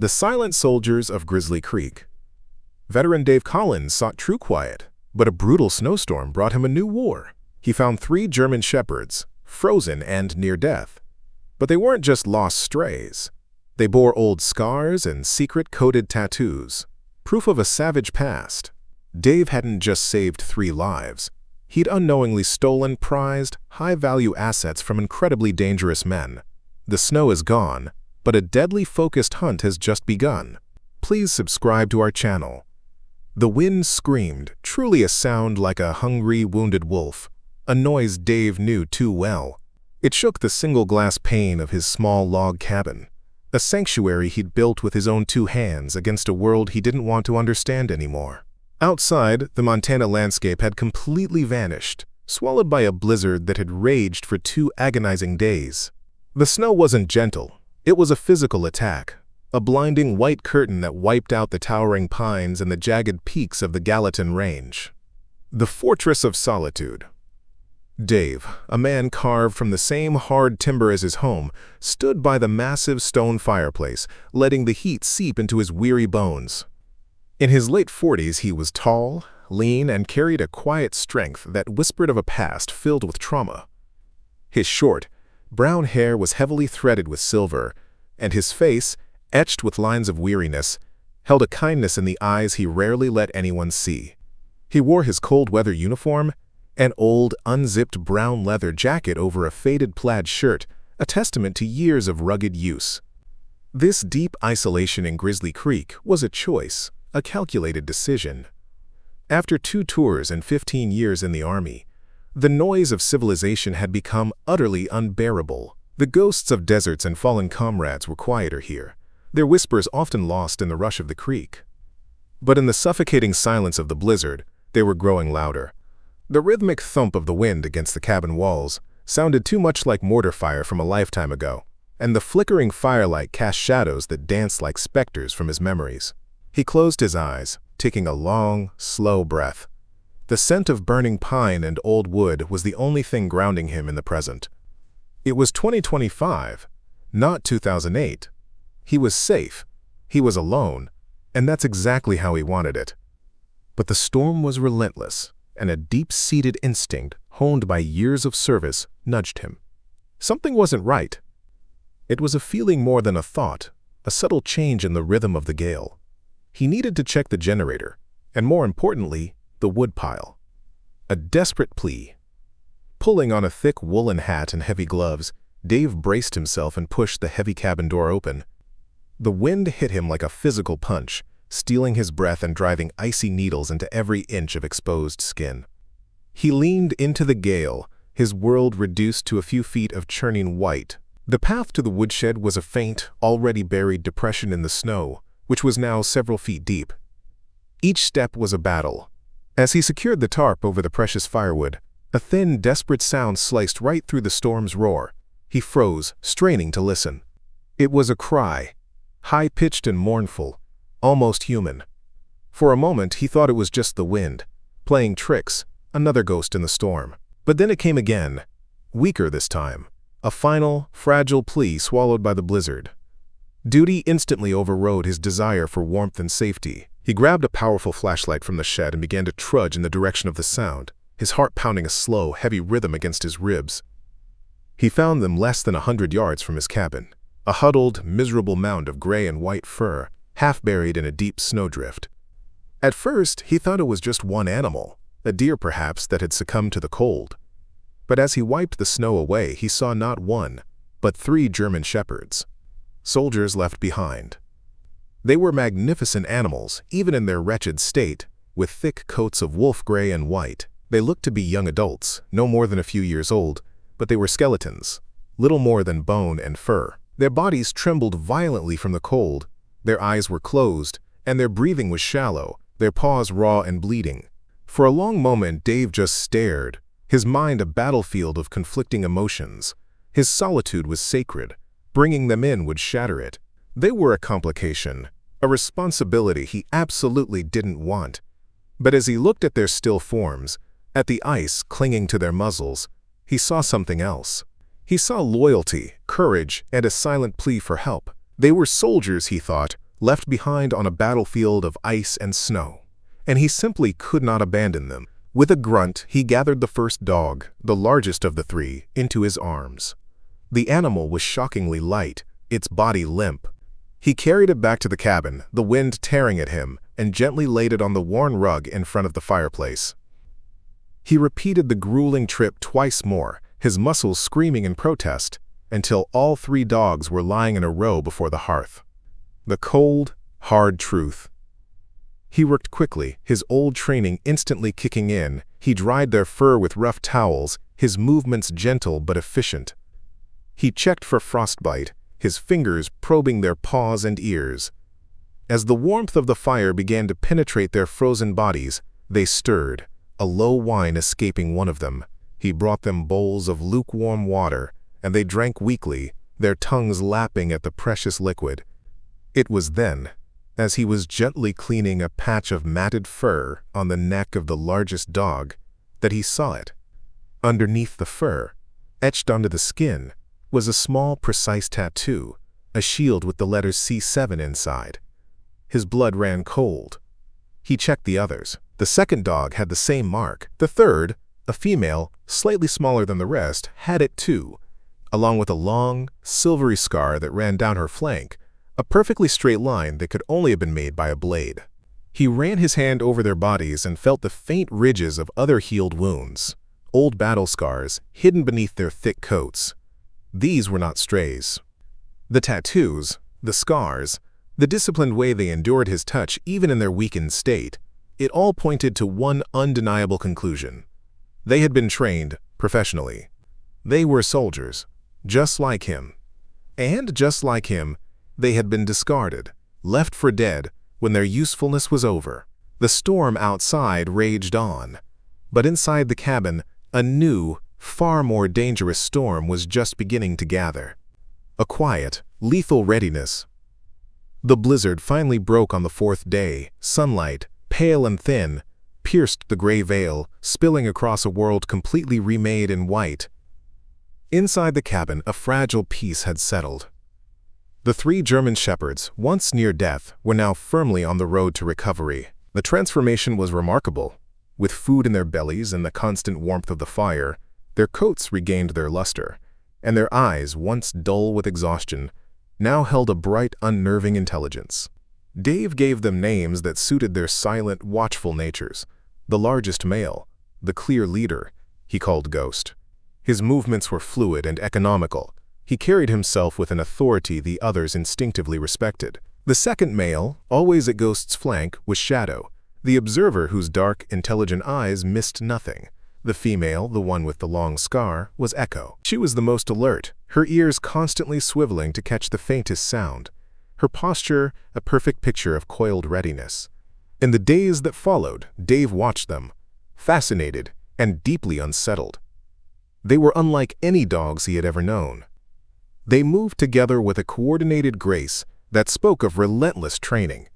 The Silent Soldiers of Grizzly Creek. Veteran Dave Collins sought true quiet, but a brutal snowstorm brought him a new war. He found 3 German shepherds, frozen and near death. But they weren't just lost strays. They bore old scars and secret-coded tattoos, proof of a savage past. Dave hadn't just saved 3 lives. He'd unknowingly stolen prized, high-value assets from incredibly dangerous men. The snow is gone, but a deadly focused hunt has just begun. Please subscribe to our channel. The wind screamed, truly a sound like a hungry, wounded wolf, a noise Dave knew too well. It shook the single glass pane of his small log cabin, a sanctuary he'd built with his own 2 hands against a world he didn't want to understand anymore. Outside, the Montana landscape had completely vanished, swallowed by a blizzard that had raged for 2 agonizing days. The snow wasn't gentle. It was a physical attack, a blinding white curtain that wiped out the towering pines and the jagged peaks of the Gallatin Range. The Fortress of Solitude. Dave, a man carved from the same hard timber as his home, stood by the massive stone fireplace, letting the heat seep into his weary bones. In his late 40s, he was tall, lean, and carried a quiet strength that whispered of a past filled with trauma. His short, brown hair was heavily threaded with silver, and his face, etched with lines of weariness, held a kindness in the eyes he rarely let anyone see. He wore his cold-weather uniform, an old, unzipped brown leather jacket over a faded plaid shirt, a testament to years of rugged use. This deep isolation in Grizzly Creek was a choice, a calculated decision. After 2 tours and 15 years in the Army, the noise of civilization had become utterly unbearable. The ghosts of deserts and fallen comrades were quieter here, their whispers often lost in the rush of the creek. But in the suffocating silence of the blizzard, they were growing louder. The rhythmic thump of the wind against the cabin walls sounded too much like mortar fire from a lifetime ago, and the flickering firelight cast shadows that danced like specters from his memories. He closed his eyes, taking a long, slow breath. The scent of burning pine and old wood was the only thing grounding him in the present. It was 2025, not 2008. He was safe, he was alone, and that's exactly how he wanted it. But the storm was relentless, and a deep-seated instinct, honed by years of service, nudged him. Something wasn't right. It was a feeling more than a thought, a subtle change in the rhythm of the gale. He needed to check the generator, and more importantly, the woodpile. A desperate plea. Pulling on a thick woolen hat and heavy gloves, Dave braced himself and pushed the heavy cabin door open. The wind hit him like a physical punch, stealing his breath and driving icy needles into every inch of exposed skin. He leaned into the gale, his world reduced to a few feet of churning white. The path to the woodshed was a faint, already buried depression in the snow, which was now several feet deep. Each step was a battle. As he secured the tarp over the precious firewood, a thin, desperate sound sliced right through the storm's roar. He froze, straining to listen. It was a cry, high-pitched and mournful, almost human. For a moment, he thought it was just the wind, playing tricks, another ghost in the storm. But then it came again, weaker this time, a final, fragile plea swallowed by the blizzard. Duty instantly overrode his desire for warmth and safety. He grabbed a powerful flashlight from the shed and began to trudge in the direction of the sound, his heart pounding a slow, heavy rhythm against his ribs. He found them less than 100 yards from his cabin, a huddled, miserable mound of gray and white fur, half buried in a deep snowdrift. At first, he thought it was just one animal, a deer perhaps that had succumbed to the cold. But as he wiped the snow away, he saw not 1, but 3 German shepherds, soldiers left behind. They were magnificent animals, even in their wretched state, with thick coats of wolf gray and white. They looked to be young adults, no more than a few years old, but they were skeletons, little more than bone and fur. Their bodies trembled violently from the cold, their eyes were closed, and their breathing was shallow, their paws raw and bleeding. For a long moment, Dave just stared, his mind a battlefield of conflicting emotions. His solitude was sacred. Bringing them in would shatter it. They were a complication, a responsibility he absolutely didn't want. But as he looked at their still forms, at the ice clinging to their muzzles, he saw something else. He saw loyalty, courage, and a silent plea for help. They were soldiers, he thought, left behind on a battlefield of ice and snow, and he simply could not abandon them. With a grunt, he gathered the first dog, the largest of the three, into his arms. The animal was shockingly light, its body limp. He carried it back to the cabin, the wind tearing at him, and gently laid it on the worn rug in front of the fireplace. He repeated the grueling trip twice more, his muscles screaming in protest, until all three dogs were lying in a row before the hearth. The cold, hard truth. He worked quickly, his old training instantly kicking in. He dried their fur with rough towels, his movements gentle but efficient. He checked for frostbite, his fingers probing their paws and ears. As the warmth of the fire began to penetrate their frozen bodies, they stirred, a low whine escaping one of them. He brought them bowls of lukewarm water, and they drank weakly, their tongues lapping at the precious liquid. It was then, as he was gently cleaning a patch of matted fur on the neck of the largest dog, that he saw it. Underneath the fur, etched onto the skin, was a small, precise tattoo, a shield with the letters C7 inside. His blood ran cold. He checked the others. The second dog had the same mark. The third, a female, slightly smaller than the rest, had it too, along with a long, silvery scar that ran down her flank, a perfectly straight line that could only have been made by a blade. He ran his hand over their bodies and felt the faint ridges of other healed wounds, old battle scars hidden beneath their thick coats. These were not strays. The tattoos, the scars, the disciplined way they endured his touch even in their weakened state, it all pointed to one undeniable conclusion. They had been trained professionally. They were soldiers, just like him. And just like him, they had been discarded, left for dead, when their usefulness was over. The storm outside raged on, but inside the cabin, a new, far more dangerous storm was just beginning to gather. A quiet, lethal readiness. The blizzard finally broke on the fourth day. Sunlight, pale and thin, pierced the gray veil, spilling across a world completely remade in white. Inside the cabin, a fragile peace had settled. The three German shepherds, once near death, were now firmly on the road to recovery. The transformation was remarkable. With food in their bellies and the constant warmth of the fire, their coats regained their luster, and their eyes, once dull with exhaustion, now held a bright, unnerving intelligence. Dave gave them names that suited their silent, watchful natures. The largest male, the clear leader, he called Ghost. His movements were fluid and economical. He carried himself with an authority the others instinctively respected. The second male, always at Ghost's flank, was Shadow, the observer whose dark, intelligent eyes missed nothing. The female, the one with the long scar, was Echo. She was the most alert, her ears constantly swiveling to catch the faintest sound, her posture a perfect picture of coiled readiness. In the days that followed, Dave watched them, fascinated and deeply unsettled. They were unlike any dogs he had ever known. They moved together with a coordinated grace that spoke of relentless training.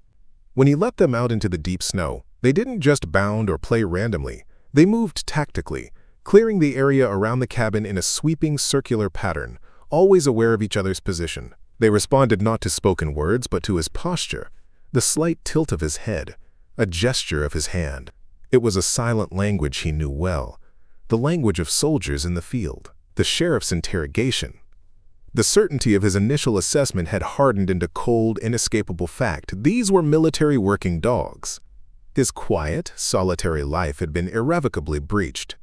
When he let them out into the deep snow, they didn't just bound or play randomly. They moved tactically, clearing the area around the cabin in a sweeping circular pattern, always aware of each other's position. They responded not to spoken words, but to his posture, the slight tilt of his head, a gesture of his hand. It was a silent language he knew well, the language of soldiers in the field, the sheriff's interrogation. The certainty of his initial assessment had hardened into cold, inescapable fact. These were military working dogs. His quiet, solitary life had been irrevocably breached.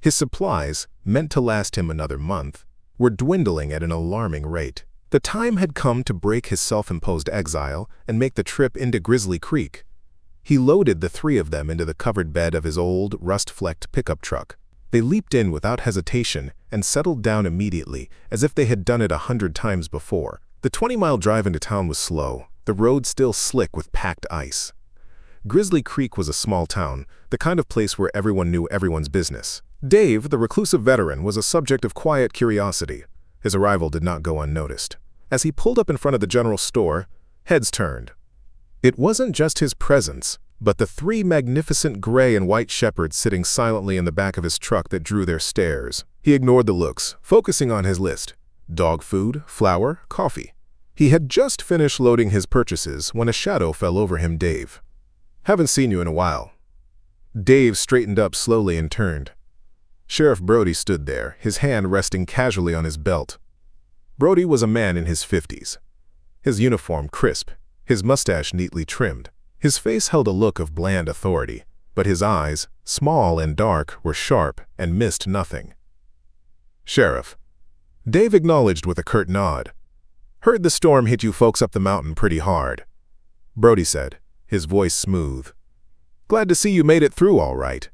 His supplies, meant to last him another month, were dwindling at an alarming rate. The time had come to break his self-imposed exile and make the trip into Grizzly Creek. He loaded the three of them into the covered bed of his old, rust-flecked pickup truck. They leaped in without hesitation and settled down immediately, as if they had done it 100 times before. The 20-mile drive into town was slow, the road still slick with packed ice. Grizzly Creek was a small town, the kind of place where everyone knew everyone's business. Dave, the reclusive veteran, was a subject of quiet curiosity. His arrival did not go unnoticed. As he pulled up in front of the general store, heads turned. It wasn't just his presence, but the three magnificent gray and white shepherds sitting silently in the back of his truck that drew their stares. He ignored the looks, focusing on his list: dog food, flour, coffee. He had just finished loading his purchases when a shadow fell over him. "Dave. Haven't seen you in a while." Dave straightened up slowly and turned. Sheriff Brody stood there, his hand resting casually on his belt. Brody was a man in his 50s. His uniform crisp, his mustache neatly trimmed. His face held a look of bland authority, but his eyes, small and dark, were sharp and missed nothing. "Sheriff," Dave acknowledged with a curt nod. "Heard the storm hit you folks up the mountain pretty hard," Brody said, his voice smooth. "Glad to see you made it through all right."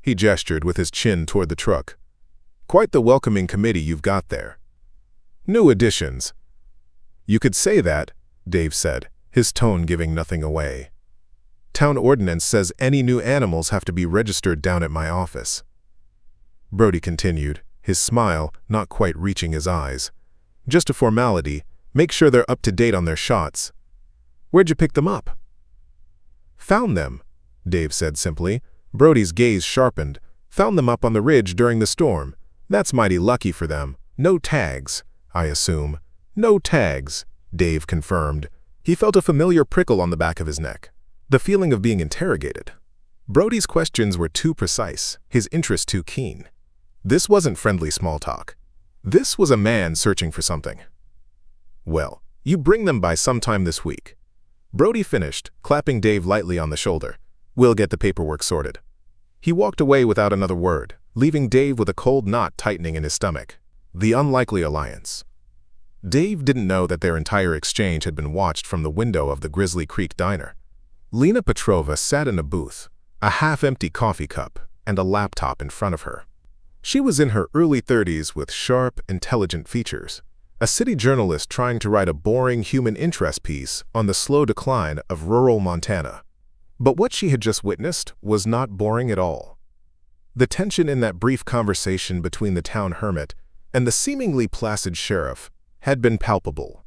He gestured with his chin toward the truck. "Quite the welcoming committee you've got there. New additions." "You could say that," Dave said, his tone giving nothing away. "Town ordinance says any new animals have to be registered down at my office." Brody continued, his smile not quite reaching his eyes. "Just a formality. Make sure they're up to date on their shots." "Where'd you pick them up?" "Found them," Dave said simply. Brody's gaze sharpened. "Found them up on the ridge during the storm. That's mighty lucky for them. No tags, I assume." "No tags," Dave confirmed. He felt a familiar prickle on the back of his neck. The feeling of being interrogated. Brody's questions were too precise, his interest too keen. This wasn't friendly small talk. This was a man searching for something. "Well, you bring them by sometime this week." Brody finished, clapping Dave lightly on the shoulder. "We'll get the paperwork sorted." He walked away without another word, leaving Dave with a cold knot tightening in his stomach. The unlikely alliance. Dave didn't know that their entire exchange had been watched from the window of the Grizzly Creek diner. Lena Petrova sat in a booth, a half-empty coffee cup, and a laptop in front of her. She was in her early 30s with sharp, intelligent features, a city journalist trying to write a boring human interest piece on the slow decline of rural Montana. But what she had just witnessed was not boring at all. The tension in that brief conversation between the town hermit and the seemingly placid sheriff had been palpable.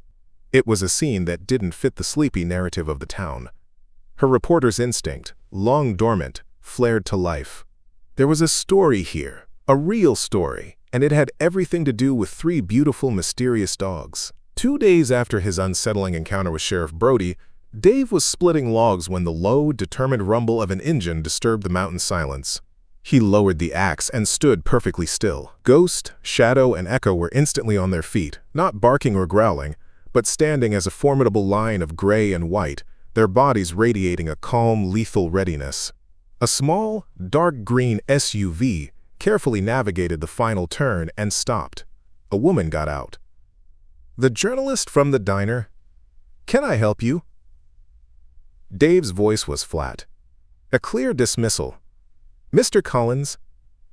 It was a scene that didn't fit the sleepy narrative of the town. Her reporter's instinct, long dormant, flared to life. There was a story here, a real story, and it had everything to do with 3 beautiful, mysterious dogs. 2 days after his unsettling encounter with Sheriff Brody, Dave was splitting logs when the low, determined rumble of an engine disturbed the mountain silence. He lowered the axe and stood perfectly still. Ghost, Shadow, and Echo were instantly on their feet, not barking or growling, but standing as a formidable line of gray and white, their bodies radiating a calm, lethal readiness. A small, dark green SUV carefully navigated the final turn and stopped. A woman got out. "The journalist from the diner? Can I help you?" Dave's voice was flat. A clear dismissal. "Mr. Collins?"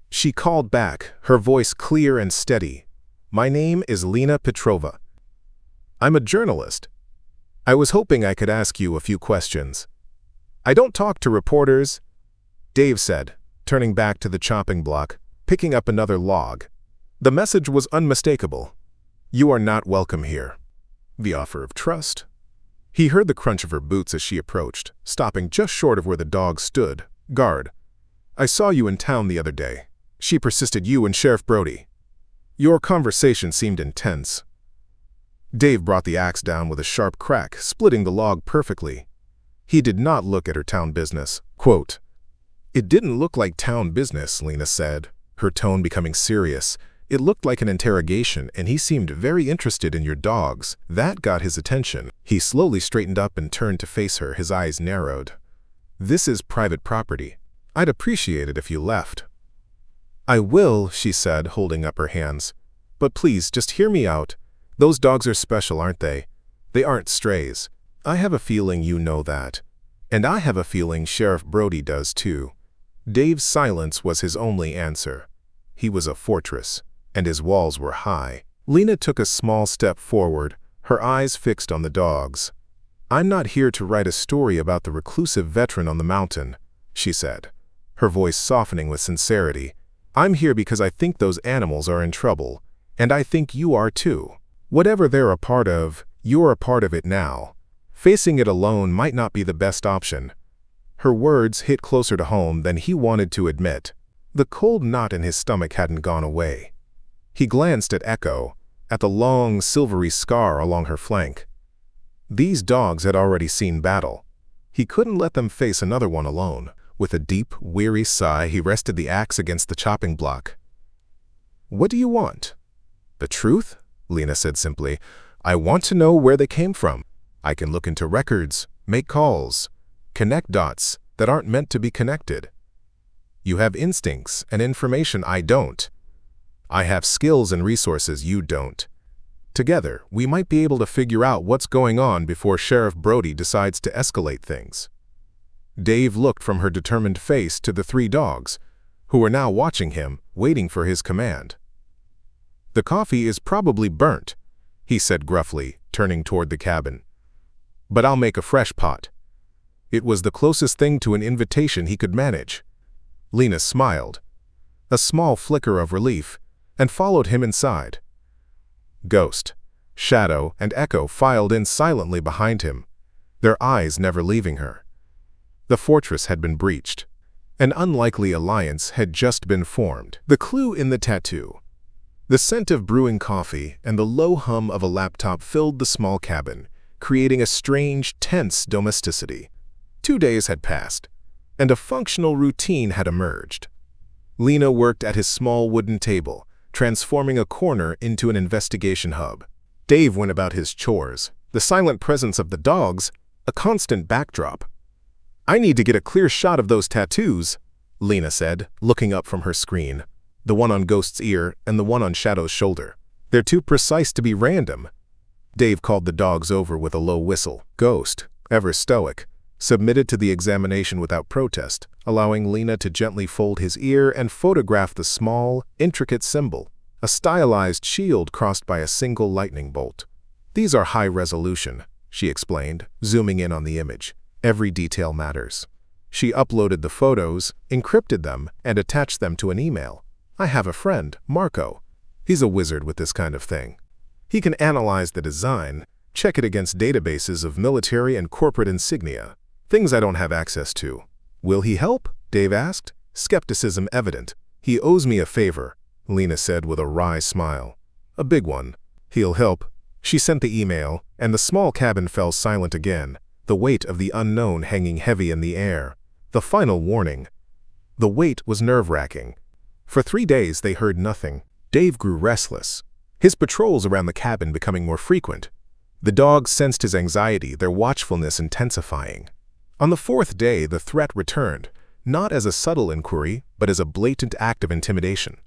She called back, her voice clear and steady. "My name is Lena Petrova. I'm a journalist. I was hoping I could ask you a few questions." "I don't talk to reporters," Dave said, turning back to the chopping block, picking up another log. The message was unmistakable. "You are not welcome here." The offer of trust. He heard the crunch of her boots as she approached, stopping just short of where the dog stood, guard. "I saw you in town the other day." She persisted. "You and Sheriff Brody. Your conversation seemed intense." Dave brought the axe down with a sharp crack, splitting the log perfectly. He did not look at her town business. Quote, "It didn't look like town business," Lena said, her tone becoming serious. "It looked like an interrogation, and he seemed very interested in your dogs. That got his attention." He slowly straightened up and turned to face her, his eyes narrowed. "This is private property. I'd appreciate it if you left." "I will," she said, holding up her hands. "But please, just hear me out. Those dogs are special, aren't they? They aren't strays. I have a feeling you know that. And I have a feeling Sheriff Brody does too." Dave's silence was his only answer. He was a fortress, and his walls were high. Lena took a small step forward, her eyes fixed on the dogs. "I'm not here to write a story about the reclusive veteran on the mountain," she said, her voice softening with sincerity. "I'm here because I think those animals are in trouble, and I think you are too. Whatever they're a part of, you're a part of it now. Facing it alone might not be the best option." Her words hit closer to home than he wanted to admit. The cold knot in his stomach hadn't gone away. He glanced at Echo, at the long, silvery scar along her flank. These dogs had already seen battle. He couldn't let them face another one alone. With a deep, weary sigh, he rested the axe against the chopping block. "What do you want?" "The truth?" Lena said simply. "I want to know where they came from. I can look into records, make calls, connect dots that aren't meant to be connected. You have instincts and information I don't. I have skills and resources you don't. Together, we might be able to figure out what's going on before Sheriff Brody decides to escalate things." Dave looked from her determined face to the three dogs, who were now watching him, waiting for his command. "The coffee is probably burnt," he said gruffly, turning toward the cabin. "But I'll make a fresh pot." It was the closest thing to an invitation he could manage. Lena smiled, a small flicker of relief, and followed him inside. Ghost, Shadow, and Echo filed in silently behind him, their eyes never leaving her. The fortress had been breached. An unlikely alliance had just been formed. The clue in the tattoo. The scent of brewing coffee and the low hum of a laptop filled the small cabin, creating a strange, tense domesticity. 2 days had passed, and a functional routine had emerged. Lena worked at his small wooden table, transforming a corner into an investigation hub. Dave went about his chores, the silent presence of the dogs a constant backdrop. "I need to get a clear shot of those tattoos," Lena said, looking up from her screen, the one on Ghost's ear and the one on Shadow's shoulder. "They're too precise to be random." Dave called the dogs over with a low whistle. Ghost, ever stoic, submitted to the examination without protest, allowing Lena to gently fold his ear and photograph the small, intricate symbol, a stylized shield crossed by a single lightning bolt. "These are high resolution," she explained, zooming in on the image. "Every detail matters." She uploaded the photos, encrypted them, and attached them to an email. "I have a friend, Marco. He's a wizard with this kind of thing. He can analyze the design, check it against databases of military and corporate insignia, things I don't have access to." "Will he help?" Dave asked, skepticism evident. "He owes me a favor," Lena said with a wry smile. "A big one." "He'll help." She sent the email, and the small cabin fell silent again, the weight of the unknown hanging heavy in the air. The final warning. The weight was nerve-wracking. For 3 days they heard nothing. Dave grew restless, his patrols around the cabin becoming more frequent. The dogs sensed his anxiety, their watchfulness intensifying. On the 4th day, the threat returned, not as a subtle inquiry, but as a blatant act of intimidation.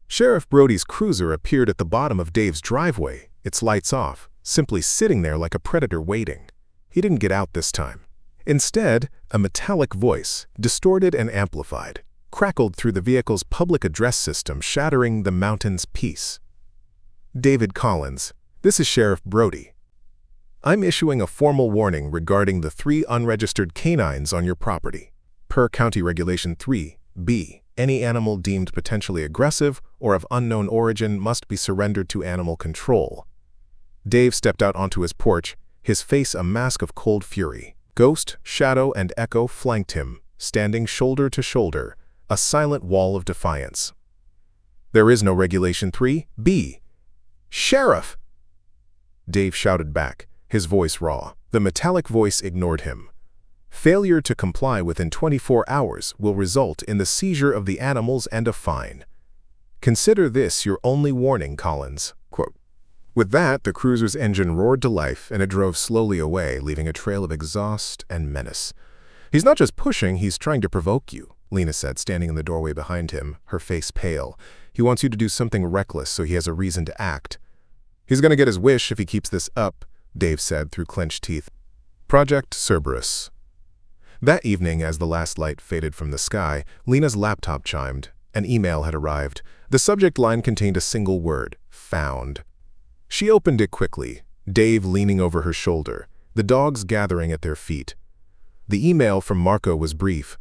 Sheriff Brody's cruiser appeared at the bottom of Dave's driveway, its lights off, simply sitting there like a predator waiting. He didn't get out this time. Instead, a metallic voice, distorted and amplified, crackled through the vehicle's public address system, shattering the mountain's peace. "David Collins, this is Sheriff Brody. I'm issuing a formal warning regarding the 3 unregistered canines on your property. Per County Regulation 3B, any animal deemed potentially aggressive or of unknown origin must be surrendered to animal control." Dave stepped out onto his porch, his face a mask of cold fury. Ghost, Shadow, and Echo flanked him, standing shoulder to shoulder, a silent wall of defiance. "There is no Regulation 3B. Sheriff!" Dave shouted back, his voice raw. The metallic voice ignored him. "Failure to comply within 24 hours will result in the seizure of the animals and a fine. Consider this your only warning, Collins." Quote. With that, the cruiser's engine roared to life and it drove slowly away, leaving a trail of exhaust and menace. "He's not just pushing, he's trying to provoke you," Lena said, standing in the doorway behind him, her face pale. "He wants you to do something reckless so he has a reason to act." "He's going to get his wish if he keeps this up," Dave said through clenched teeth. Project Cerberus. That evening, as the last light faded from the sky, Lena's laptop chimed. An email had arrived. The subject line contained a single word: found. She opened it quickly, Dave leaning over her shoulder, the dogs gathering at their feet. The email from Marco was brief.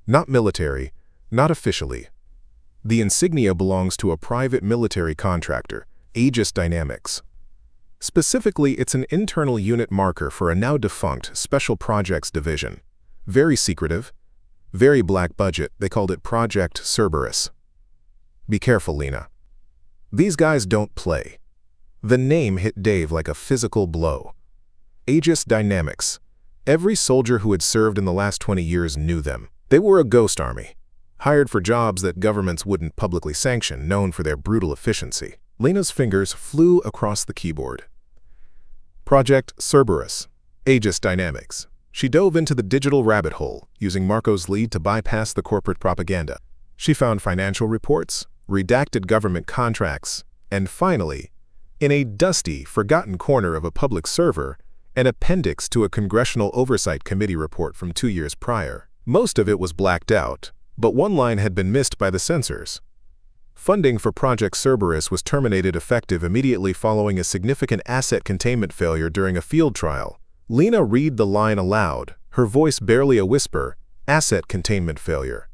"Not military, not officially. The insignia belongs to a private military contractor, Aegis Dynamics. Specifically, it's an internal unit marker for a now-defunct Special Projects Division. Very secretive, very black budget. They called it Project Cerberus. Be careful, Lena. These guys don't play." The name hit Dave like a physical blow. Aegis Dynamics. Every soldier who had served in the last 20 years knew them. They were a ghost army, hired for jobs that governments wouldn't publicly sanction, known for their brutal efficiency. Lena's fingers flew across the keyboard. Project Cerberus. Aegis Dynamics. She dove into the digital rabbit hole, using Marco's lead to bypass the corporate propaganda. She found financial reports, redacted government contracts, and finally, in a dusty, forgotten corner of a public server, an appendix to a Congressional Oversight Committee report from 2 years prior. Most of it was blacked out, but one line had been missed by the censors. Funding for Project Cerberus was terminated effective immediately following a significant asset containment failure during a field trial. Lena read the line aloud, her voice barely a whisper, "Asset containment failure."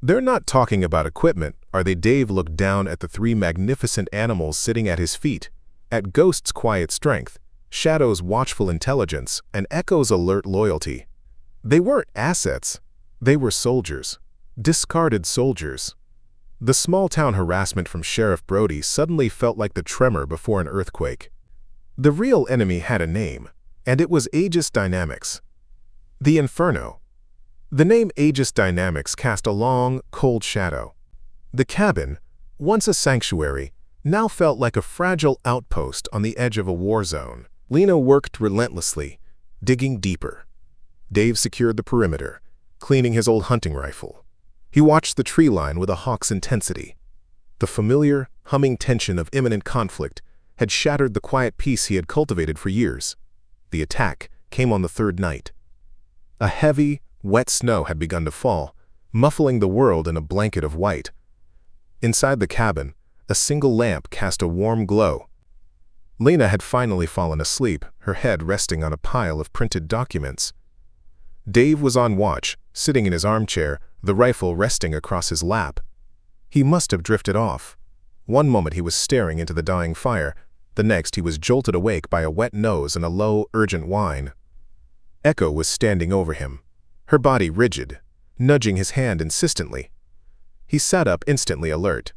"They're not talking about equipment, are they?" Dave looked down at the 3 magnificent animals sitting at his feet, at Ghost's quiet strength, Shadow's watchful intelligence, and Echo's alert loyalty. They weren't assets. They were soldiers. Discarded soldiers. The small-town harassment from Sheriff Brody suddenly felt like the tremor before an earthquake. The real enemy had a name, and it was Aegis Dynamics. The Inferno. The name Aegis Dynamics cast a long, cold shadow. The cabin, once a sanctuary, now felt like a fragile outpost on the edge of a war zone. Lena worked relentlessly, digging deeper. Dave secured the perimeter, cleaning his old hunting rifle. He watched the tree line with a hawk's intensity. The familiar, humming tension of imminent conflict had shattered the quiet peace he had cultivated for years. The attack came on the 3rd night. A heavy, wet snow had begun to fall, muffling the world in a blanket of white. Inside the cabin, a single lamp cast a warm glow. Lena had finally fallen asleep, her head resting on a pile of printed documents. Dave was on watch, sitting in his armchair, the rifle resting across his lap. He must have drifted off. One moment he was staring into the dying fire, the next he was jolted awake by a wet nose and a low, urgent whine. Echo was standing over him, her body rigid, nudging his hand insistently. He sat up, instantly alert.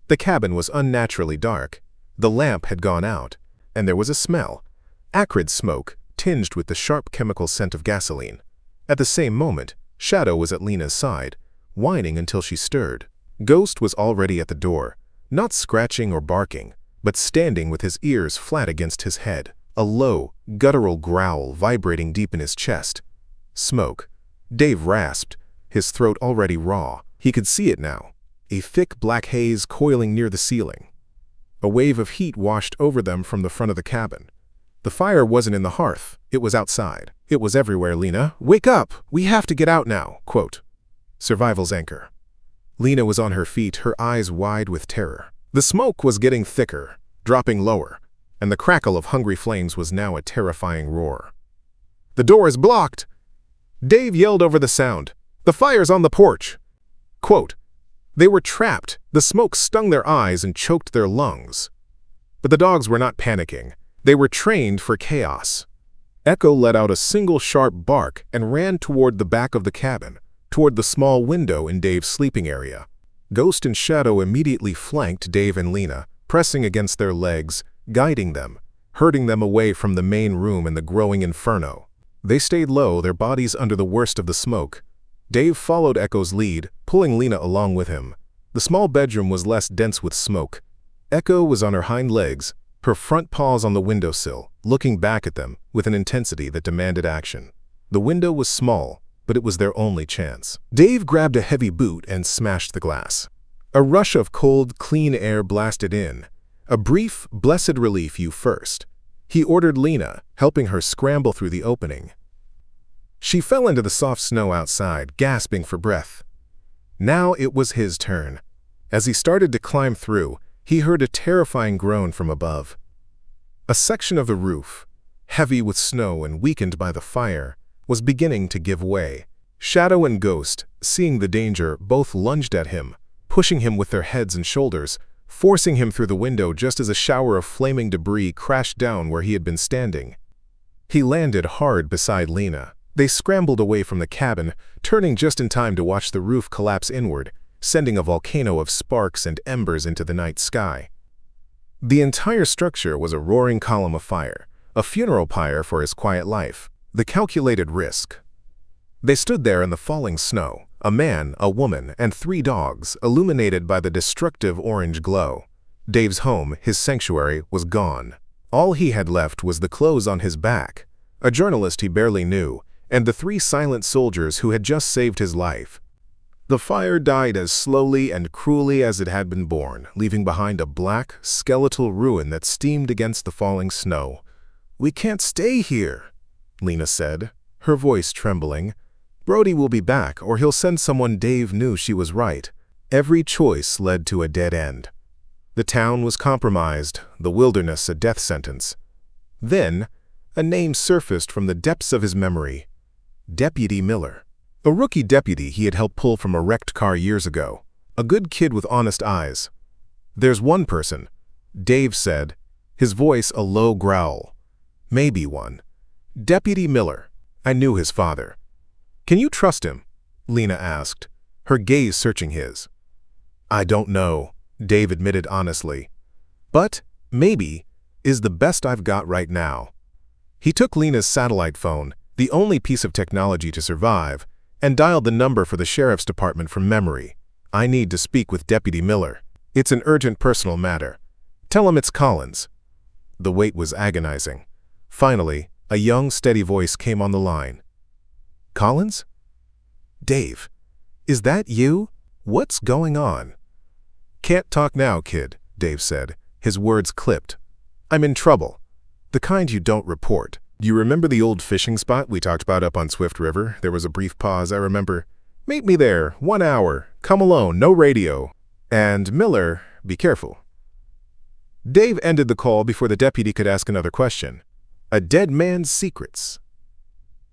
The cabin was unnaturally dark. The lamp had gone out, and there was a smell, acrid smoke, tinged with the sharp chemical scent of gasoline. At the same moment, Shadow was at Lena's side, whining until she stirred. Ghost was already at the door, not scratching or barking, but standing with his ears flat against his head, a low, guttural growl vibrating deep in his chest. Smoke. Dave rasped, his throat already raw. He could see it now, a thick black haze coiling near the ceiling. A wave of heat washed over them from the front of the cabin. The fire wasn't in the hearth, it was outside. It was everywhere. "Lena, wake up! We have to get out now!" Quote. Survival's anchor. Lena was on her feet, her eyes wide with terror. The smoke was getting thicker, dropping lower, and the crackle of hungry flames was now a terrifying roar. "The door is blocked!" Dave yelled over the sound. "The fire's on the porch!" Quote. They were trapped. The smoke stung their eyes and choked their lungs. But the dogs were not panicking. They were trained for chaos. Echo let out a single sharp bark and ran toward the back of the cabin, toward the small window in Dave's sleeping area. Ghost and Shadow immediately flanked Dave and Lena, pressing against their legs, guiding them, herding them away from the main room and the growing inferno. They stayed low, their bodies under the worst of the smoke. Dave followed Echo's lead, pulling Lena along with him. The small bedroom was less dense with smoke. Echo was on her hind legs, her front paws on the windowsill, looking back at them with an intensity that demanded action. The window was small, but it was their only chance. Dave grabbed a heavy boot and smashed the glass. A rush of cold, clean air blasted in. A brief, blessed relief. "You first," he ordered Lena, helping her scramble through the opening. She fell into the soft snow outside, gasping for breath. Now it was his turn. As he started to climb through, he heard a terrifying groan from above. A section of the roof, heavy with snow and weakened by the fire, was beginning to give way. Shadow and Ghost, seeing the danger, both lunged at him, pushing him with their heads and shoulders, forcing him through the window just as a shower of flaming debris crashed down where he had been standing. He landed hard beside Lena. They scrambled away from the cabin, turning just in time to watch the roof collapse inward, sending a volcano of sparks and embers into the night sky. The entire structure was a roaring column of fire, a funeral pyre for his quiet life, the calculated risk. They stood there in the falling snow, a man, a woman, and 3 dogs, illuminated by the destructive orange glow. Dave's home, his sanctuary, was gone. All he had left was the clothes on his back, a journalist he barely knew, and the 3 silent soldiers who had just saved his life. The fire died as slowly and cruelly as it had been born, leaving behind a black, skeletal ruin that steamed against the falling snow. "We can't stay here," Lena said, her voice trembling. "Brody will be back, or he'll send someone." Dave knew she was right. Every choice led to a dead end. The town was compromised, the wilderness a death sentence. Then, a name surfaced from the depths of his memory. Deputy Miller. A rookie deputy he had helped pull from a wrecked car years ago. A good kid with honest eyes. "There's one person," Dave said, his voice a low growl. "Maybe one. Deputy Miller. I knew his father." "Can you trust him?" Lena asked, her gaze searching his. "I don't know," Dave admitted honestly. "But maybe is the best I've got right now." He took Lena's satellite phone, the only piece of technology to survive, and dialed the number for the sheriff's department from memory. "I need to speak with Deputy Miller. It's an urgent personal matter. Tell him it's Collins." The wait was agonizing. Finally, a young, steady voice came on the line. "Collins? Dave, is that you? What's going on?" "Can't talk now, kid," Dave said, his words clipped. "I'm in trouble. The kind you don't report." "Do you remember the old fishing spot we talked about up on Swift River?" There was a brief pause. "I remember. Meet me there, 1 hour. Come alone, no radio. And Miller, be careful." Dave ended the call before the deputy could ask another question. A dead man's secrets.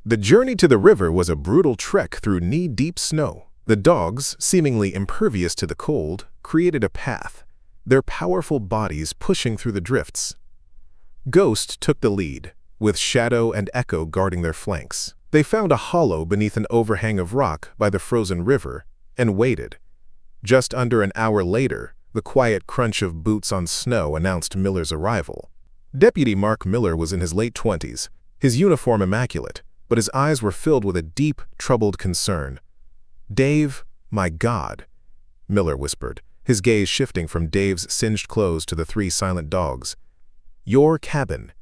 The journey to the river was a brutal trek through knee-deep snow. The dogs, seemingly impervious to the cold, created a path, their powerful bodies pushing through the drifts. Ghost took the lead, with Shadow and Echo guarding their flanks. They found a hollow beneath an overhang of rock by the frozen river and waited. Just under an hour later, the quiet crunch of boots on snow announced Miller's arrival. Deputy Mark Miller was in his late 20s, his uniform immaculate, but his eyes were filled with a deep, troubled concern. "Dave, my God," Miller whispered, his gaze shifting from Dave's singed clothes to the 3 silent dogs. "Your cabin.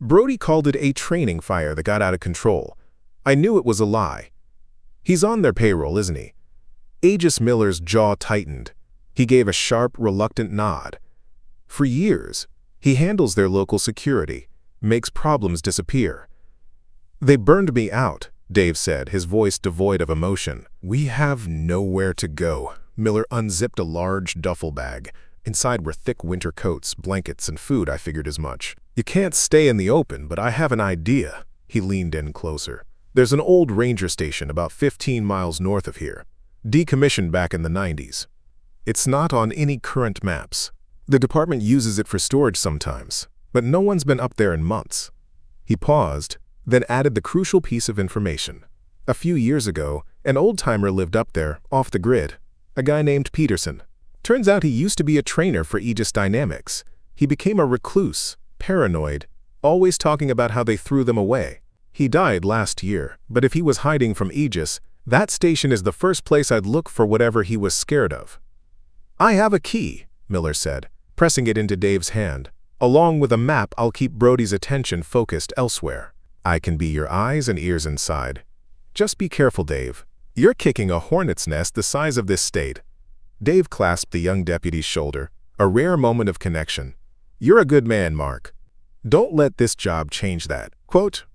Brody called it a training fire that got out of control. I knew it was a lie. He's on their payroll, isn't he?" Aegis Miller's jaw tightened. He gave a sharp, reluctant nod. "For years, he handles their local security, makes problems disappear." "They burned me out," Dave said, his voice devoid of emotion. "We have nowhere to go." Miller unzipped a large duffel bag. Inside were thick winter coats, blankets, and food. "I figured as much. You can't stay in the open, but I have an idea." He leaned in closer. "There's an old ranger station about 15 miles north of here, decommissioned back in the 90s. It's not on any current maps. The department uses it for storage sometimes, but no one's been up there in months." He paused, then added the crucial piece of information. "A few years ago, an old-timer lived up there, off the grid, a guy named Peterson. Turns out he used to be a trainer for Aegis Dynamics. He became a recluse, paranoid, always talking about how they threw them away. He died last year, but if he was hiding from Aegis, that station is the first place I'd look for whatever he was scared of." "I have a key," Miller said, pressing it into Dave's hand. "Along with a map, I'll keep Brody's attention focused elsewhere. I can be your eyes and ears inside. Just be careful, Dave. You're kicking a hornet's nest the size of this state." Dave clasped the young deputy's shoulder, a rare moment of connection. "You're a good man, Mark. Don't let this job change that." Quote,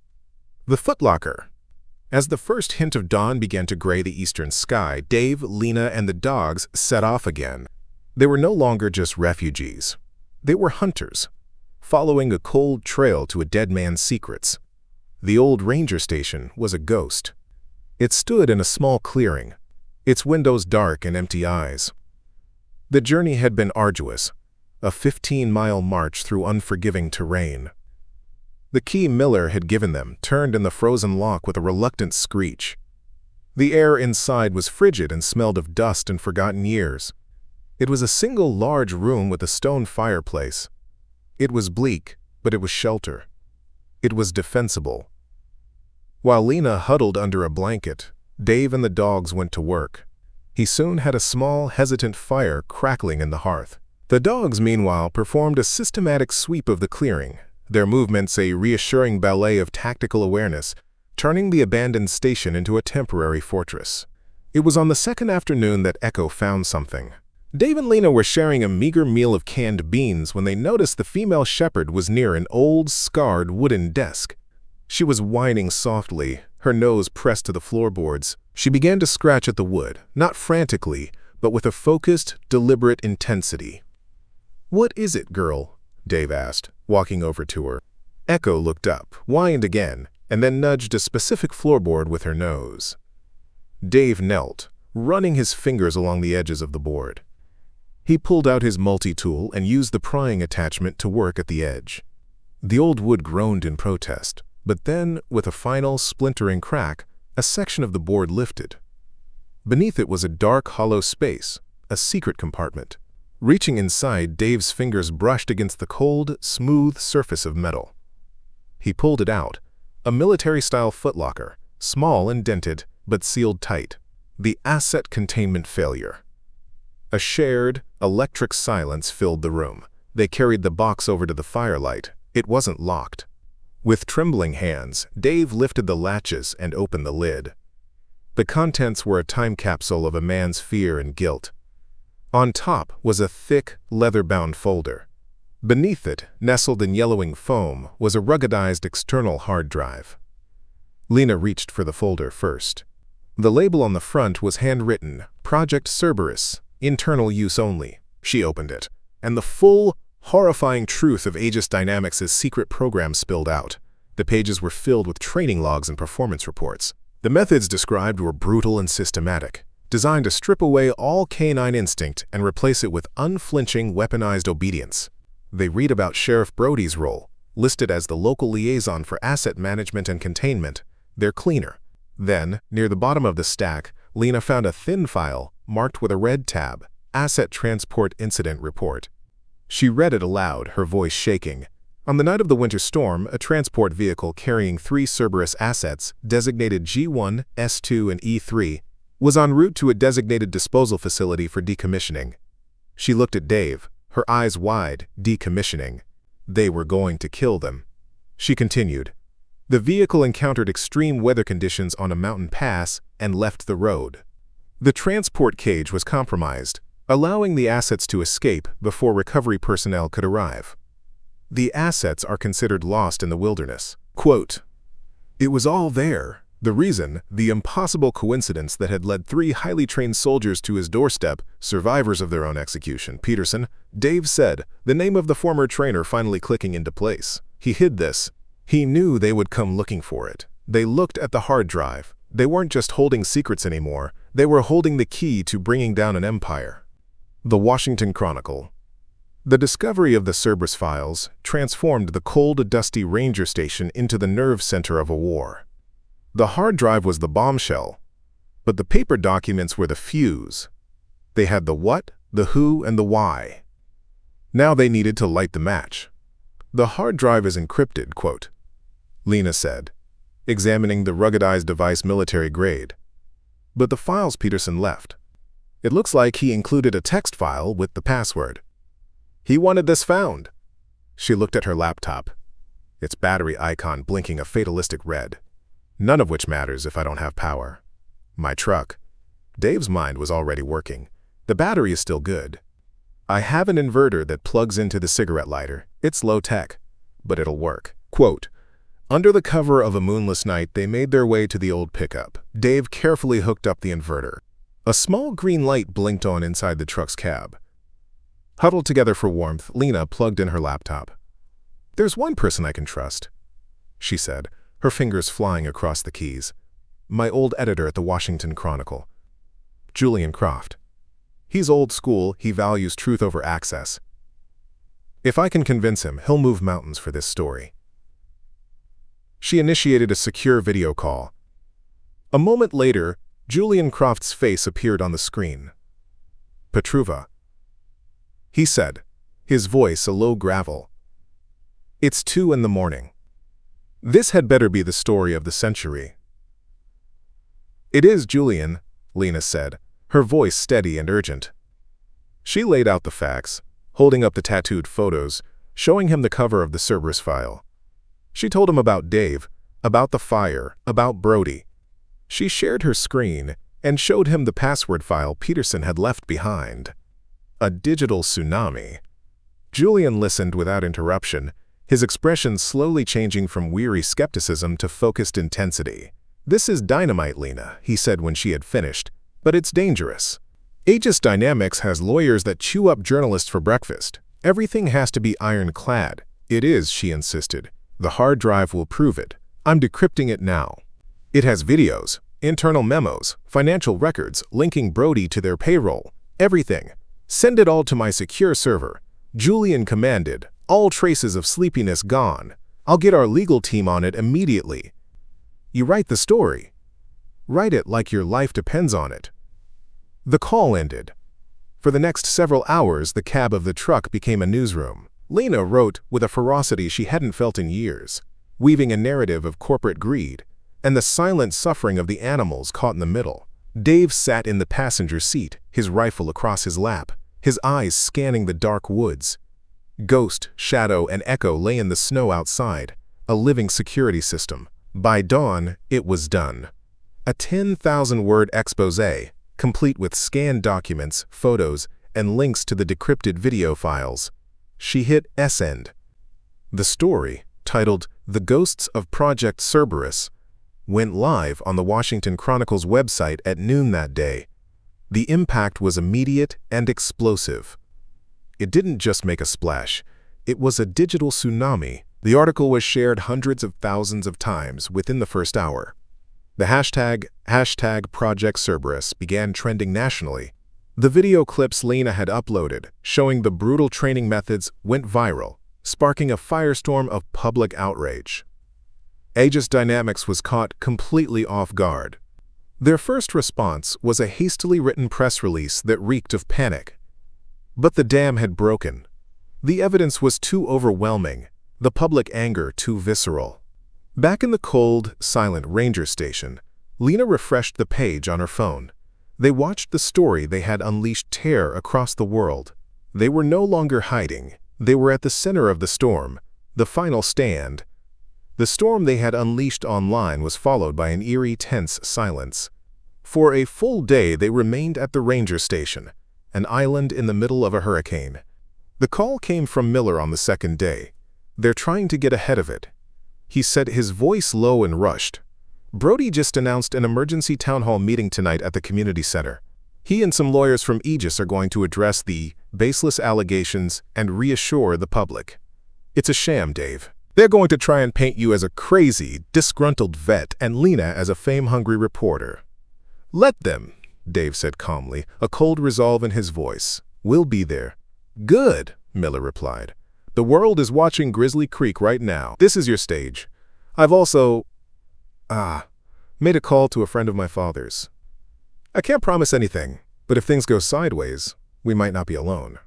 the footlocker. As the first hint of dawn began to gray the eastern sky, Dave, Lena, and the dogs set off again. They were no longer just refugees. They were hunters, following a cold trail to a dead man's secrets. The old ranger station was a ghost. It stood in a small clearing, its windows dark and empty eyes. The journey had been arduous, a 15-mile march through unforgiving terrain. The key Miller had given them turned in the frozen lock with a reluctant screech. The air inside was frigid and smelled of dust and forgotten years. It was a single large room with a stone fireplace, It was bleak, but it was shelter. It was defensible. While Lena huddled under a blanket, Dave and the dogs went to work. He soon had a small, hesitant fire crackling in the hearth. The dogs, meanwhile, performed a systematic sweep of the clearing, their movements a reassuring ballet of tactical awareness, turning the abandoned station into a temporary fortress. It was on the second afternoon that Echo found something. Dave and Lena were sharing a meager meal of canned beans when they noticed the female shepherd was near an old, scarred wooden desk. She was whining softly, her nose pressed to the floorboards. She began to scratch at the wood, not frantically, but with a focused, deliberate intensity. "What is it, girl?" Dave asked, walking over to her. Echo looked up, whined again, and then nudged a specific floorboard with her nose. Dave knelt, running his fingers along the edges of the board. He pulled out his multi-tool and used the prying attachment to work at the edge. The old wood groaned in protest, but then, with a final splintering crack, a section of the board lifted. Beneath it was a dark, hollow space, a secret compartment. Reaching inside, Dave's fingers brushed against the cold, smooth surface of metal. He pulled it out, a military-style footlocker, small and dented, but sealed tight. The asset containment failure. A shared, electric silence filled the room. They carried the box over to the firelight. It wasn't locked. With trembling hands, Dave lifted the latches and opened the lid. The contents were a time capsule of a man's fear and guilt. On top was a thick, leather-bound folder. Beneath it, nestled in yellowing foam, was a ruggedized external hard drive. Lena reached for the folder first. The label on the front was handwritten, Project Cerberus, internal use only. She opened it, and the full, horrifying truth of Aegis Dynamics' secret program spilled out. The pages were filled with training logs and performance reports. The methods described were brutal and systematic, designed to strip away all canine instinct and replace it with unflinching, weaponized obedience. They read about Sheriff Brody's role, listed as the local liaison for asset management and containment, their cleaner. Then, near the bottom of the stack, Lena found a thin file marked with a red tab, Asset Transport Incident Report. She read it aloud, her voice shaking. On the night of the winter storm, a transport vehicle carrying 3 Cerberus assets, designated G1, S2, and E3, was en route to a designated disposal facility for decommissioning. She looked at Dave, her eyes wide. Decommissioning. They were going to kill them. She continued. The vehicle encountered extreme weather conditions on a mountain pass and left the road. The transport cage was compromised, allowing the assets to escape before recovery personnel could arrive. The assets are considered lost in the wilderness. Quote, "It was all there. The reason, the impossible coincidence that had led 3 highly trained soldiers to his doorstep, survivors of their own execution, Peterson," Dave said, the name of the former trainer finally clicking into place. He hid this. He knew they would come looking for it. They looked at the hard drive. They weren't just holding secrets anymore. They were holding the key to bringing down an empire. The Washington Chronicle. The discovery of the Cerberus files transformed the cold, dusty ranger station into the nerve center of a war. The hard drive was the bombshell, but the paper documents were the fuse. They had the what, the who, and the why. Now they needed to light the match. "The hard drive is encrypted," quote, Lena said, examining the ruggedized device military grade. "But the files Peterson left. It looks like he included a text file with the password. He wanted this found." She looked at her laptop, its battery icon blinking a fatalistic red. "None of which matters if I don't have power. My truck." Dave's mind was already working. "The battery is still good. I have an inverter that plugs into the cigarette lighter. It's low-tech, but it'll work." Quote, under the cover of a moonless night, they made their way to the old pickup. Dave carefully hooked up the inverter. A small green light blinked on inside the truck's cab. Huddled together for warmth, Lena plugged in her laptop. "There's one person I can trust," she said, her fingers flying across the keys. "My old editor at the Washington Chronicle, Julian Croft. He's old school, he values truth over access. If I can convince him, he'll move mountains for this story." She initiated a secure video call. A moment later, Julian Croft's face appeared on the screen. "Petruva," he said, his voice a low gravel. It's 2 in the morning. This had better be the story of the century. It is, Julian, Lena said, her voice steady and urgent. She laid out the facts, holding up the tattooed photos, showing him the cover of the Cerberus file. She told him about Dave, about the fire, about Brody. She shared her screen and showed him the password file Peterson had left behind. A digital tsunami. Julian listened without interruption, his expression slowly changing from weary skepticism to focused intensity. "This is dynamite, Lena," he said when she had finished, "but it's dangerous. Aegis Dynamics has lawyers that chew up journalists for breakfast. Everything has to be ironclad." "It is," she insisted. "The hard drive will prove it. I'm decrypting it now. It has videos, internal memos, financial records linking Brody to their payroll. Everything. Send it all to my secure server." Julian commanded, all traces of sleepiness gone. "I'll get our legal team on it immediately." "You write the story. Write it like your life depends on it." The call ended. For the next several hours, the cab of the truck became a newsroom. Lena wrote with a ferocity she hadn't felt in years, weaving a narrative of corporate greed and the silent suffering of the animals caught in the middle. Dave sat in the passenger seat, his rifle across his lap, his eyes scanning the dark woods. Ghost, Shadow, and Echo lay in the snow outside, a living security system. By dawn, it was done. A 10,000-word exposé, complete with scanned documents, photos, and links to the decrypted video files. She hit send. The story, titled "The Ghosts of Project Cerberus," went live on the Washington Chronicle's website at noon that day. The impact was immediate and explosive. It didn't just make a splash. It was a digital tsunami. The article was shared hundreds of thousands of times within the first hour. The hashtag Project Cerberus began trending nationally. The video clips Lena had uploaded, showing the brutal training methods, went viral, sparking a firestorm of public outrage. Aegis Dynamics was caught completely off guard. Their first response was a hastily written press release that reeked of panic. But the dam had broken. The evidence was too overwhelming, the public anger too visceral. Back in the cold, silent ranger station, Lena refreshed the page on her phone. They watched the story they had unleashed terror across the world. They were no longer hiding. They were at the center of the storm, the final stand. The storm they had unleashed online was followed by an eerie, tense silence. For a full day they remained at the ranger station, an island in the middle of a hurricane. The call came from Miller on the second day. "They're trying to get ahead of it," he said, his voice low and rushed. "Brody just announced an emergency town hall meeting tonight at the community center. He and some lawyers from Aegis are going to address the baseless allegations and reassure the public. It's a sham, Dave. They're going to try and paint you as a crazy, disgruntled vet and Lena as a fame-hungry reporter." "Let them," Dave said calmly, a cold resolve in his voice. "We'll be there." "Good," Miller replied. "The world is watching Grizzly Creek right now. This is your stage. I've also, made a call to a friend of my father's. I can't promise anything, but if things go sideways, we might not be alone."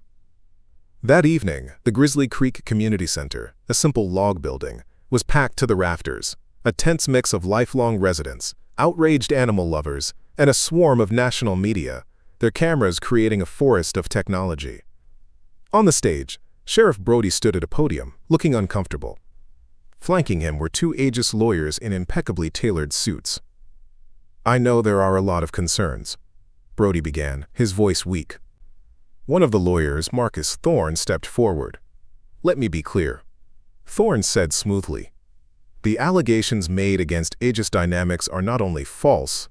That evening, the Grizzly Creek Community Center, a simple log building, was packed to the rafters, a tense mix of lifelong residents, outraged animal lovers, and a swarm of national media, their cameras creating a forest of technology. On the stage, Sheriff Brody stood at a podium, looking uncomfortable. Flanking him were two Aegis lawyers in impeccably tailored suits. "I know there are a lot of concerns," Brody began, his voice weak. One of the lawyers, Marcus Thorne, stepped forward. "Let me be clear," Thorne said smoothly. "The allegations made against Aegis Dynamics are not only false,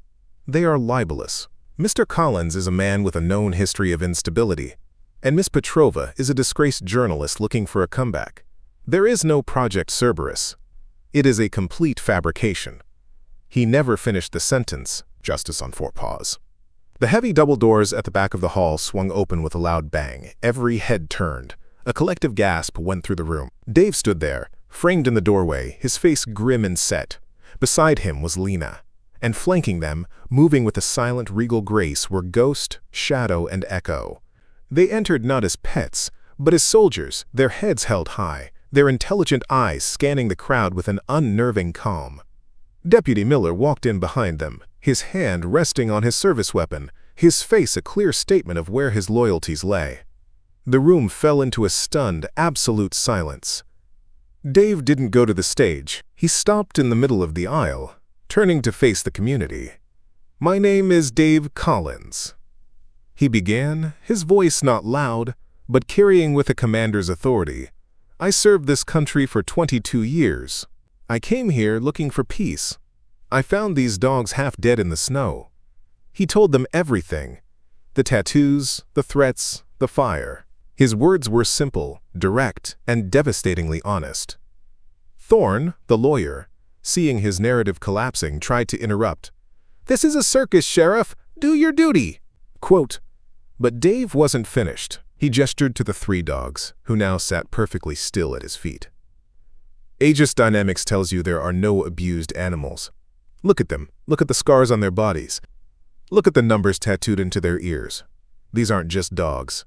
they are libelous. Mr. Collins is a man with a known history of instability, and Miss Petrova is a disgraced journalist looking for a comeback. There is no Project Cerberus. It is a complete fabrication." He never finished the sentence, justice on pause. The heavy double doors at the back of the hall swung open with a loud bang. Every head turned. A collective gasp went through the room. Dave stood there, framed in the doorway, his face grim and set. Beside him was Lena, and flanking them, moving with a silent, regal grace, were Ghost, Shadow, and Echo. They entered not as pets, but as soldiers, their heads held high, their intelligent eyes scanning the crowd with an unnerving calm. Deputy Miller walked in behind them, his hand resting on his service weapon, his face a clear statement of where his loyalties lay. The room fell into a stunned, absolute silence. Dave didn't go to the stage. He stopped in the middle of the aisle, turning to face the community. "My name is Dave Collins," he began, his voice not loud, but carrying with a commander's authority. "I served this country for 22 years. I came here looking for peace. I found these dogs half dead in the snow." He told them everything: the tattoos, the threats, the fire. His words were simple, direct, and devastatingly honest. Thorne, the lawyer, seeing his narrative collapsing, tried to interrupt. "This is a circus, Sheriff. Do your duty." Quote, but Dave wasn't finished. He gestured to the 3 dogs, who now sat perfectly still at his feet. "Aegis Dynamics tells you there are no abused animals. Look at them. Look at the scars on their bodies. Look at the numbers tattooed into their ears. These aren't just dogs.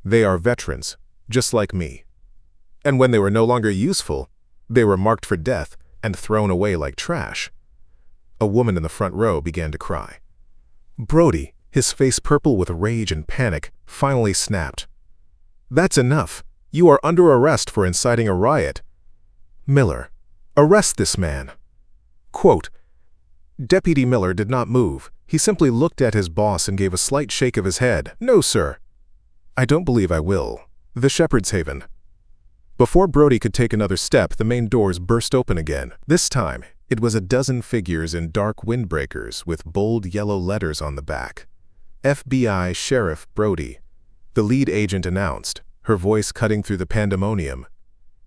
They are veterans, just like me. And when they were no longer useful, they were marked for death and thrown away like trash." A woman in the front row began to cry. Brody, his face purple with rage and panic, finally snapped. "That's enough. You are under arrest for inciting a riot. Miller, arrest this man." Quote, Deputy Miller did not move. He simply looked at his boss and gave a slight shake of his head. "No, sir. I don't believe I will. The Shepherd's Haven." Before Brody could take another step, the main doors burst open again. This time, it was a dozen figures in dark windbreakers with bold yellow letters on the back. "FBI Sheriff Brody," the lead agent announced, her voice cutting through the pandemonium.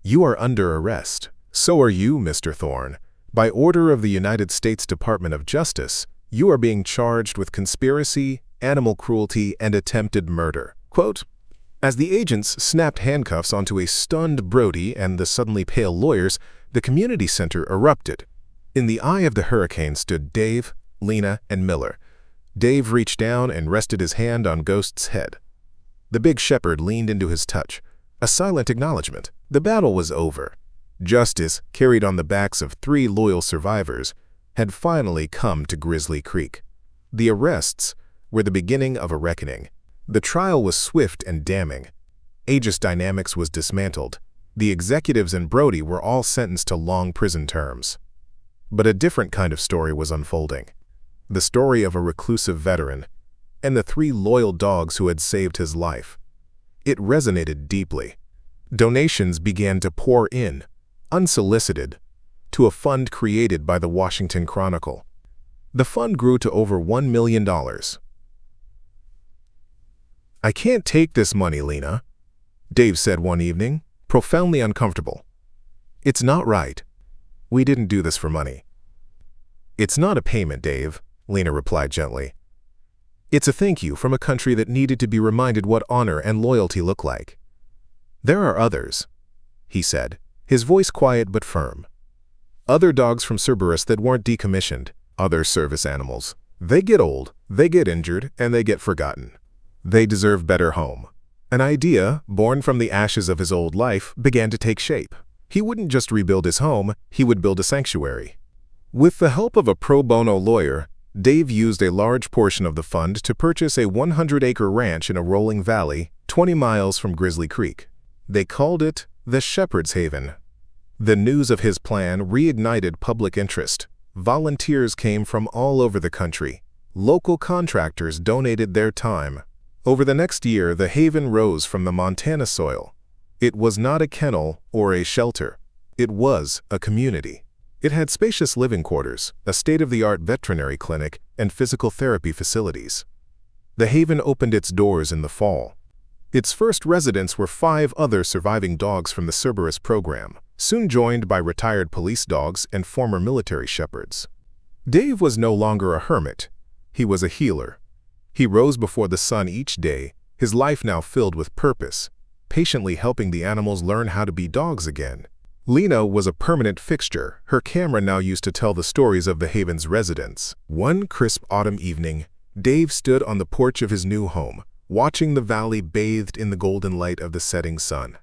"You are under arrest. So are you, Mr. Thorne. By order of the United States Department of Justice, you are being charged with conspiracy, animal cruelty, and attempted murder." Quote, as the agents snapped handcuffs onto a stunned Brody and the suddenly pale lawyers, the community center erupted. In the eye of the hurricane stood Dave, Lena, and Miller. Dave reached down and rested his hand on Ghost's head. The big shepherd leaned into his touch, a silent acknowledgement. The battle was over. Justice, carried on the backs of 3 loyal survivors, had finally come to Grizzly Creek. The arrests were the beginning of a reckoning. The trial was swift and damning. Aegis Dynamics was dismantled. The executives and Brody were all sentenced to long prison terms. But a different kind of story was unfolding. The story of a reclusive veteran and the 3 loyal dogs who had saved his life. It resonated deeply. Donations began to pour in, unsolicited, to a fund created by the Washington Chronicle. The fund grew to over $1 million. "I can't take this money, Lena," Dave said one evening, profoundly uncomfortable. "It's not right. We didn't do this for money." "It's not a payment, Dave," Lena replied gently. "It's a thank you from a country that needed to be reminded what honor and loyalty look like." "There are others," he said, his voice quiet but firm. "Other dogs from Cerberus that weren't decommissioned, other service animals. They get old, they get injured, and they get forgotten. They deserve better home." An idea, born from the ashes of his old life, began to take shape. He wouldn't just rebuild his home, he would build a sanctuary. With the help of a pro bono lawyer, Dave used a large portion of the fund to purchase a 100-acre ranch in a rolling valley 20 miles from Grizzly Creek. They called it the Shepherd's Haven. The news of his plan reignited public interest. Volunteers came from all over the country. Local contractors donated their time. Over the next year, the haven rose from the Montana soil. It was not a kennel or a shelter. It was a community. It had spacious living quarters, a state-of-the-art veterinary clinic, and physical therapy facilities. The haven opened its doors in the fall. Its first residents were 5 other surviving dogs from the Cerberus program, soon joined by retired police dogs and former military shepherds. Dave was no longer a hermit. He was a healer. He rose before the sun each day, his life now filled with purpose, patiently helping the animals learn how to be dogs again. Lena was a permanent fixture, her camera now used to tell the stories of the haven's residents. One crisp autumn evening, Dave stood on the porch of his new home, watching the valley bathed in the golden light of the setting sun.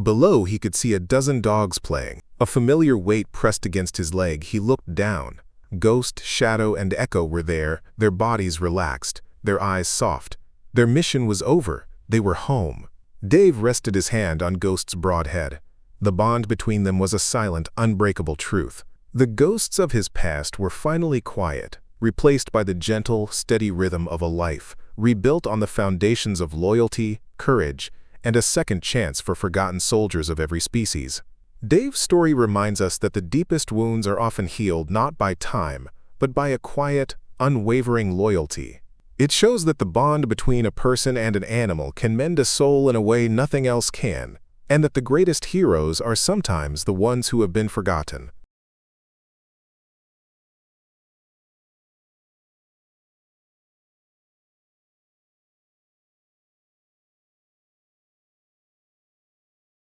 Below, he could see a dozen dogs playing. A familiar weight pressed against his leg. He looked down. Ghost, Shadow, and Echo were there, their bodies relaxed, their eyes soft. Their mission was over. They were home. Dave rested his hand on Ghost's broad head. The bond between them was a silent, unbreakable truth. The ghosts of his past were finally quiet, replaced by the gentle, steady rhythm of a life, rebuilt on the foundations of loyalty, courage, and a second chance for forgotten soldiers of every species. Dave's story reminds us that the deepest wounds are often healed not by time, but by a quiet, unwavering loyalty. It shows that the bond between a person and an animal can mend a soul in a way nothing else can, and that the greatest heroes are sometimes the ones who have been forgotten.